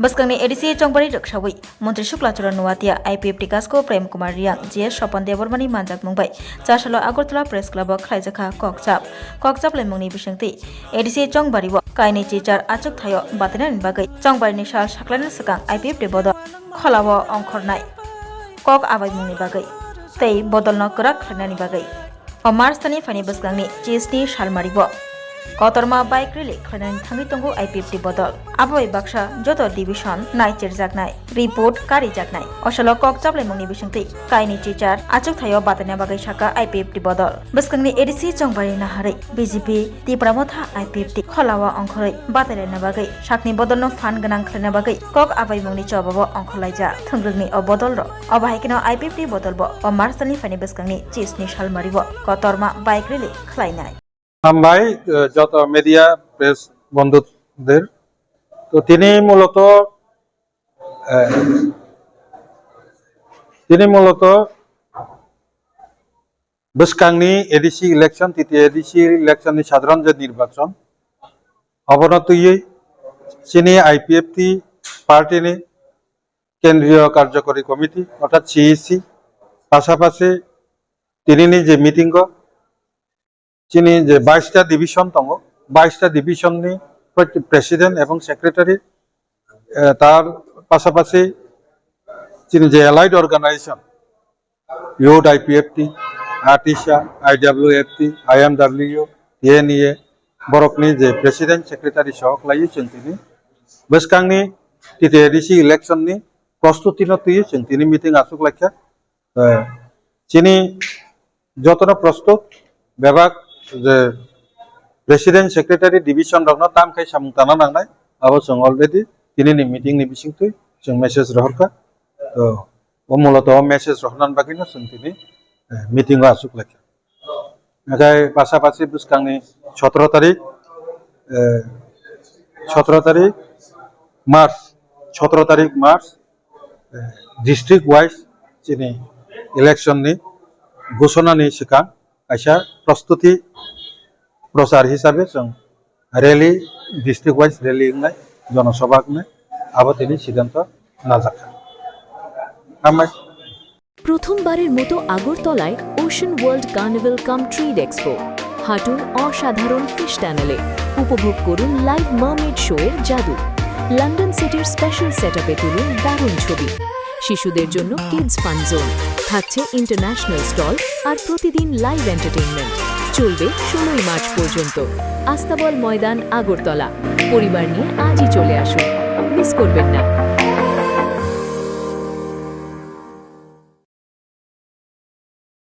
Baskangni edisi Chongbari Raksawi, Montri Shuklachura Nuatia, IPF Tikasko, Prem Kumar Riang, GS Shopan Devormani Manjak Mumbai, Chashalo Agartala Press Club, Klaijaka, Kokchap Lemuni Bishangti, edisi Chongbari, Kaini Chichar, Achuk Thayo, Batinan Bagai, Chongbari Nishal, Shaklan Sakang, IPF Debodo, Kholawa Onkornai, Kok Avai Muni Bagai, Tei Bodolno Kurak Hanani Bagai, O Marstani Fani Baskangni, GST Shalmaribo. Kotorma bike rally khrenan thangi tongo IPF bodol aboi baksa joto division naicher jaknai report kari jaknai osalo kokchap lemongni bisingti kaini chichar achuk thayo batanya bagai saka IPF bodol baskangni edisi chongbari nahari BJP tipramotha IPF kholawa ongkhoi batarena bagai sakni bodolno fan ganang khlena bagai kok abai mongni chobabo ongkholaija thungrungni o bodol ro obahaikino IPF bodolbo o marsani fani baskangni chisni salmaribo kotorma bike rally khlainai ভাই যত media press বন্ধুদের তো তিনি মূলত বসকাংনি ADC election তৃতীয় ADC ইলেকশননি সাধারণ যে নির্বাচন অবনতই চিনি আইপিএফটি পার্টিনি কেন্দ্রীয় কার্যকরী কমিটি অর্থাৎ সিইসি পাশাপাশি তিনি যে মিটিং চিনি যে 22টা ডিভিশন তঙ্গ 22টা ডিভিশন নি প্রেসিডেন্ট এবং সেক্রেটারি তার পাশাপাশি চিনি যে অ্যালাইড অর্গানাইজেশন ইউড আইপিএফটি আর্টিসা আইডব্লিউএফটি আইএমডব্লিউ এনইএ বরকনি যে প্রেসিডেন্ট সেক্রেটারি সহ লাইছেন তিনি বসকাংনি তৃতীয় এডিসি ইলেকশন নি প্রস্তুতি নতুই তিনি মিটিং আসুক লাইখা চিনি যতন প্রস্তুত বিভাগ যে প্রেসিডেন্ট সেক্রেটারি ডিভিশন রকম তাম খাই সামুং তানা নাंनाय আবার जों অলরেডি তিনি মিটিং নি বিসিংতৈ जों মেসেজ রহরকা তো ও মূলত মেসেজ রহনান বাকিনো जों তিনি মিটিং আসুক লাইখা নাগাই পাশাপাশি বুসকাংনি 17 তারিখ মার্চ ডিস্ট্রিক্ট ওয়াইজ চিনি ইলেকশন নি ঘোষণা নি সিকাं আইসা প্রস্তুতি প্রচার হিসাবে जों র্যালি ডিস্ট্রিক্ট ওয়াইজ র্যালি নাই জনসভা নাই আবার তিনি সিদ্ধান্ত না যাকা প্রথমবারের মতো আগরতলায় ওশান ওয়ার্ল্ড কার্নিভাল কাম ট্রিড এক্সপো হাঁটুন অসাধারণ ফিশ টানেলে উপভোগ করুন লাইভ মারমেড শো এর জাদু লন্ডন সিটির স্পেশাল সেটআপে তুলুন দারুণ ছবি শিশুদের জন্য কিডস ফান জোন থাকছে ইন্টারন্যাশনাল স্টল আর প্রতিদিন লাইভ এন্টারটেইনমেন্ট চলবে 16 মার্চ পর্যন্ত আস্তাবল ময়দান আগরতলা পরিবার নিয়ে আজই চলে আসুন মিস করবেন না।